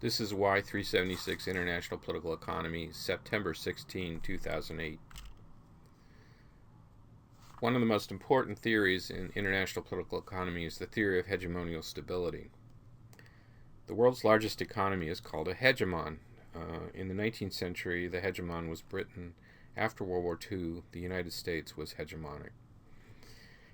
This is Y376 International Political Economy, September 16, 2008. One of the most important theories in international political economy is the theory of hegemonial stability. The world's largest economy is called a hegemon. In the 19th century, the hegemon was Britain. After World War II, the United States was hegemonic.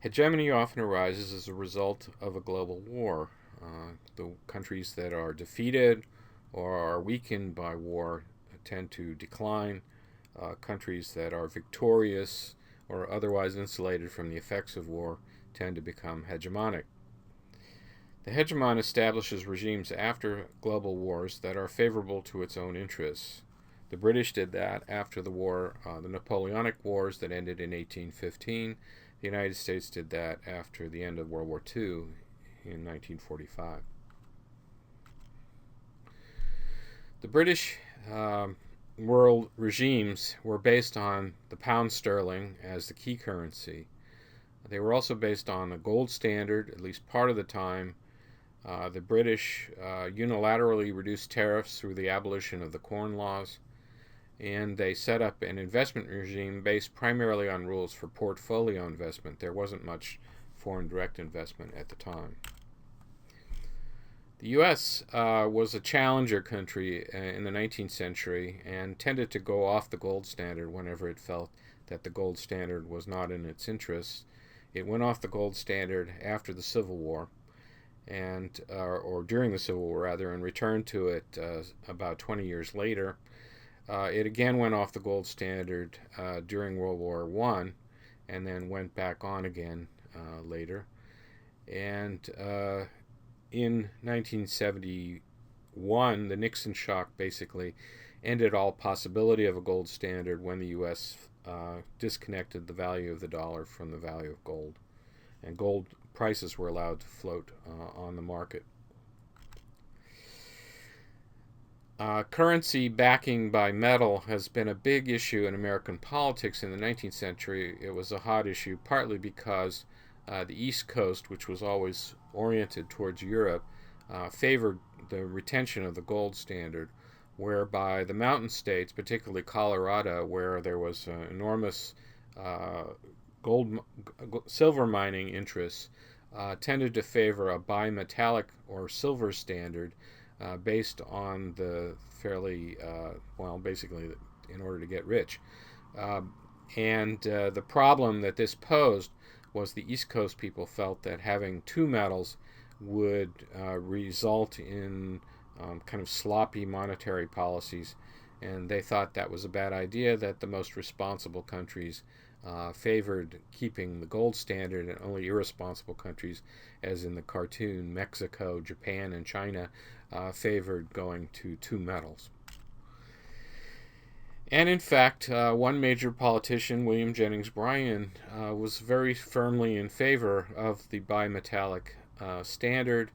Hegemony often arises as a result of a global war. The countries that are defeated or are weakened by war tend to decline. Countries that are victorious or otherwise insulated from the effects of war tend to become hegemonic. The hegemon establishes regimes after global wars that are favorable to its own interests. The British did that after the war, the Napoleonic Wars that ended in 1815. The United States did that after the end of World War II in 1945. The British world regimes were based on the pound sterling as the key currency. They were also based on a gold standard, at least part of the time. The British unilaterally reduced tariffs through the abolition of the Corn Laws, and they set up an investment regime based primarily on rules for portfolio investment. There wasn't much foreign direct investment at the time. The U.S. Was a challenger country in the 19th century and tended to go off the gold standard whenever it felt that the gold standard was not in its interests. It went off the gold standard after the Civil War, or during the Civil War rather, and returned to it about 20 years later. It again went off the gold standard during World War I, and then went back on again later. And in 1971, the Nixon shock basically ended all possibility of a gold standard when the U.S. Disconnected the value of the dollar from the value of gold, and gold prices were allowed to float on the market. Currency backing by metal has been a big issue in American politics in the 19th century. It was a hot issue partly because the East Coast, which was always oriented towards Europe, favored the retention of the gold standard, whereby the mountain states, particularly Colorado, where there was enormous silver mining interests, tended to favor a bimetallic or silver standard based on the basically in order to get rich. The problem that this posed was the East Coast people felt that having two metals would result in kind of sloppy monetary policies, and they thought that was a bad idea, that the most responsible countries favored keeping the gold standard, and only irresponsible countries, as in the cartoon, Mexico, Japan, and China, favored going to two metals. And in fact, one major politician, William Jennings Bryan, was very firmly in favor of the bimetallic standard.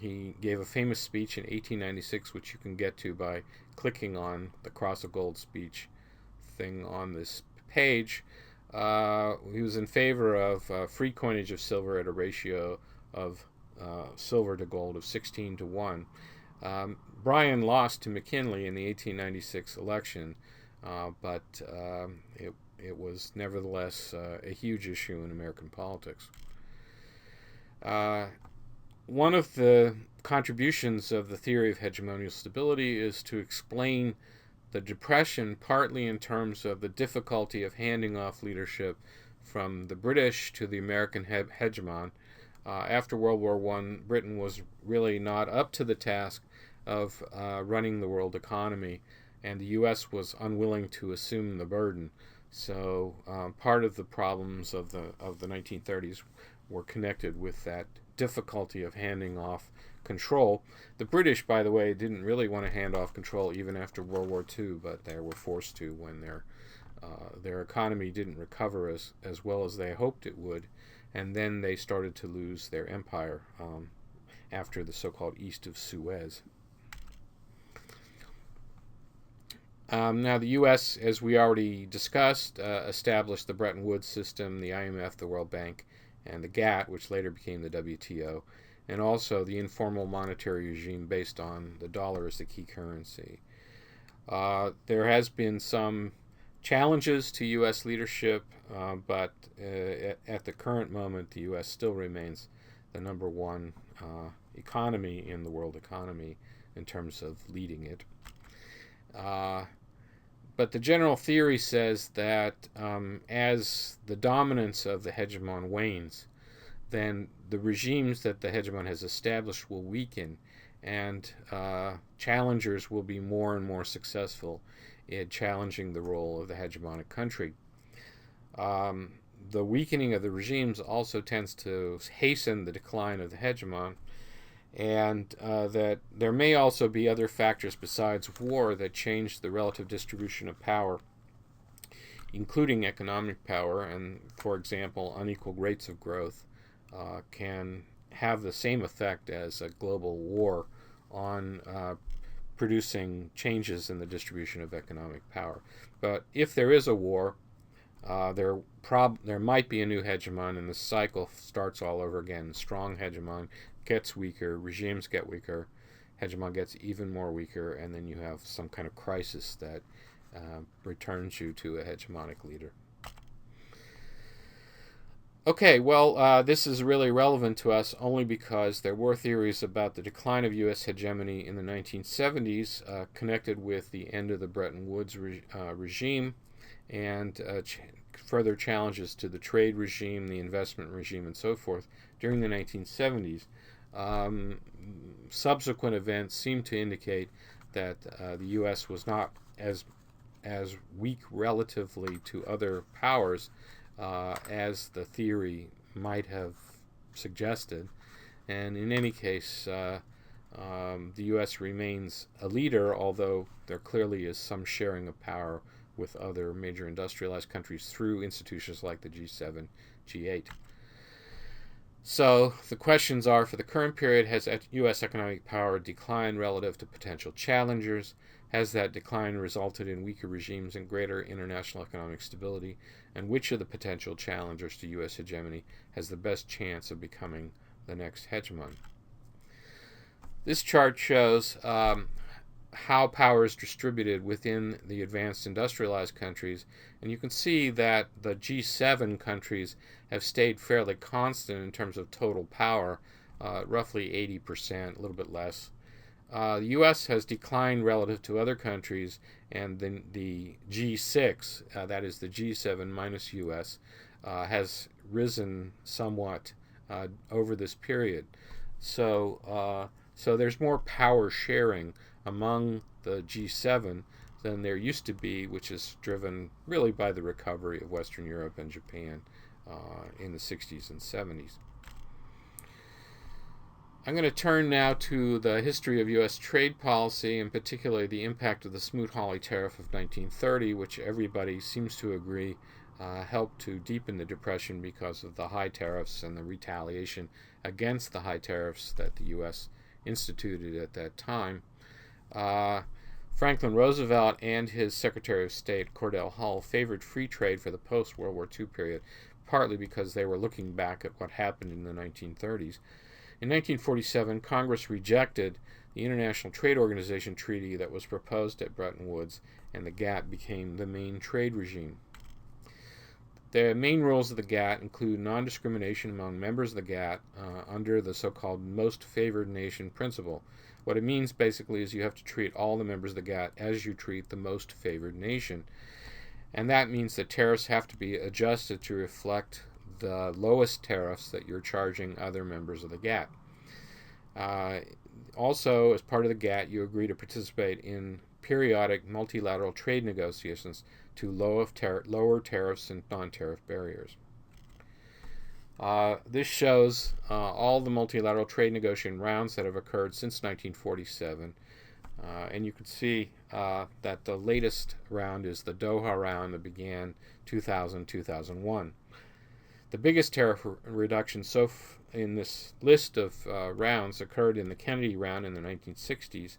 He gave a famous speech in 1896, which you can get to by clicking on the Cross of Gold speech thing on this page. He was in favor of free coinage of silver at a ratio of silver to gold of 16 to 1. Bryan lost to McKinley in the 1896 election, but it was nevertheless a huge issue in American politics. One of the contributions of the theory of hegemonial stability is to explain the Depression partly in terms of the difficulty of handing off leadership from the British to the American hegemon. After World War I, Britain was really not up to the task of running the world economy, and the U.S. was unwilling to assume the burden. So part of the problems of the 1930s were connected with that difficulty of handing off control. The British, by the way, didn't really want to hand off control even after World War II, but they were forced to when their economy didn't recover as well as they hoped it would, and then they started to lose their empire after the so-called East of Suez. Now, the U.S., as we already discussed, established the Bretton Woods system, the IMF, the World Bank, and the GATT, which later became the WTO. and also the informal monetary regime based on the dollar as the key currency. There has been some challenges to U.S. leadership, but at the current moment, the U.S. still remains the number one economy in the world economy in terms of leading it. But the general theory says that as the dominance of the hegemon wanes, then the regimes that the hegemon has established will weaken, and challengers will be more and more successful in challenging the role of the hegemonic country. The weakening of the regimes also tends to hasten the decline of the hegemon, and that there may also be other factors besides war that change the relative distribution of power, including economic power. And, for example, unequal rates of growth can have the same effect as a global war on producing changes in the distribution of economic power. But if there is a war, there might be a new hegemon, and the cycle starts all over again. Strong hegemon gets weaker, regimes get weaker, hegemon gets even more weaker, and then you have some kind of crisis that returns you to a hegemonic leader. Okay, well, this is really relevant to us only because there were theories about the decline of U.S. hegemony in the 1970s connected with the end of the Bretton Woods regime and further challenges to the trade regime, the investment regime, and so forth during the 1970s. Subsequent events seem to indicate that the U.S. was not as weak relatively to other powers as the theory might have suggested. And in any case, the U.S. remains a leader, although there clearly is some sharing of power with other major industrialized countries through institutions like the G7, G8. So the questions are, for the current period, has U.S. economic power declined relative to potential challengers? Has that decline resulted in weaker regimes and greater international economic stability? And which of the potential challengers to U.S. hegemony has the best chance of becoming the next hegemon? This chart shows how power is distributed within the advanced industrialized countries, and you can see that the G7 countries have stayed fairly constant in terms of total power, roughly 80%, a little bit less. The U.S. has declined relative to other countries, and then the G6, that is the G7 minus U.S., has risen somewhat over this period. So there's more power sharing among the G7 than there used to be, which is driven really by the recovery of Western Europe and Japan in the 60s and 70s. I'm going to turn now to the history of U.S. trade policy, and particularly the impact of the Smoot-Hawley tariff of 1930, which everybody seems to agree helped to deepen the Depression because of the high tariffs and the retaliation against the high tariffs that the U.S. instituted at that time. Franklin Roosevelt and his Secretary of State, Cordell Hull, favored free trade for the post-World War II period, partly because they were looking back at what happened in the 1930s. In 1947, Congress rejected the International Trade Organization treaty that was proposed at Bretton Woods, and the GATT became the main trade regime. The main rules of the GATT include non-discrimination among members of the GATT under the so-called most favored nation principle. What it means basically is you have to treat all the members of the GATT as you treat the most favored nation. And that means that tariffs have to be adjusted to reflect the lowest tariffs that you're charging other members of the GATT. Also, as part of the GATT, you agree to participate in periodic multilateral trade negotiations to lower tariffs and non-tariff barriers. This shows all the multilateral trade negotiation rounds that have occurred since 1947. And you can see that the latest round is the Doha round that began 2000-2001. The biggest tariff reduction in this list of rounds occurred in the Kennedy round in the 1960s,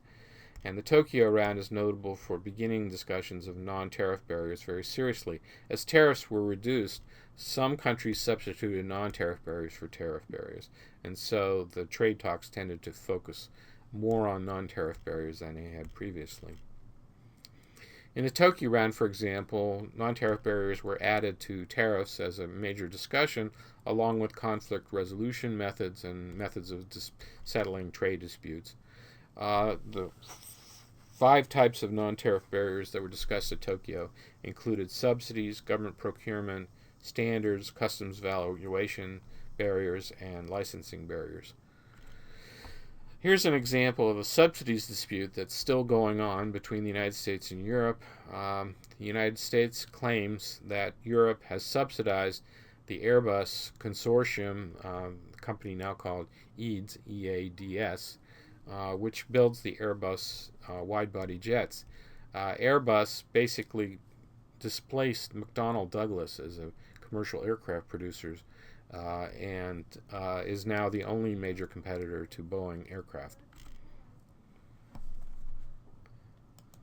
And the Tokyo round is notable for beginning discussions of non-tariff barriers very seriously. As tariffs were reduced, some countries substituted non-tariff barriers for tariff barriers, and so the trade talks tended to focus more on non-tariff barriers than they had previously. In the Tokyo round, for example, non-tariff barriers were added to tariffs as a major discussion, along with conflict resolution methods and methods of settling trade disputes. The 5 types of non-tariff barriers that were discussed at Tokyo included subsidies, government procurement, standards, customs valuation barriers, and licensing barriers. Here's an example of a subsidies dispute that's still going on between the United States and Europe. The United States claims that Europe has subsidized the Airbus consortium, the company now called EADS, E-A-D-S, which builds the Airbus wide-body jets. Airbus basically displaced McDonnell Douglas as a commercial aircraft producer and is now the only major competitor to Boeing aircraft.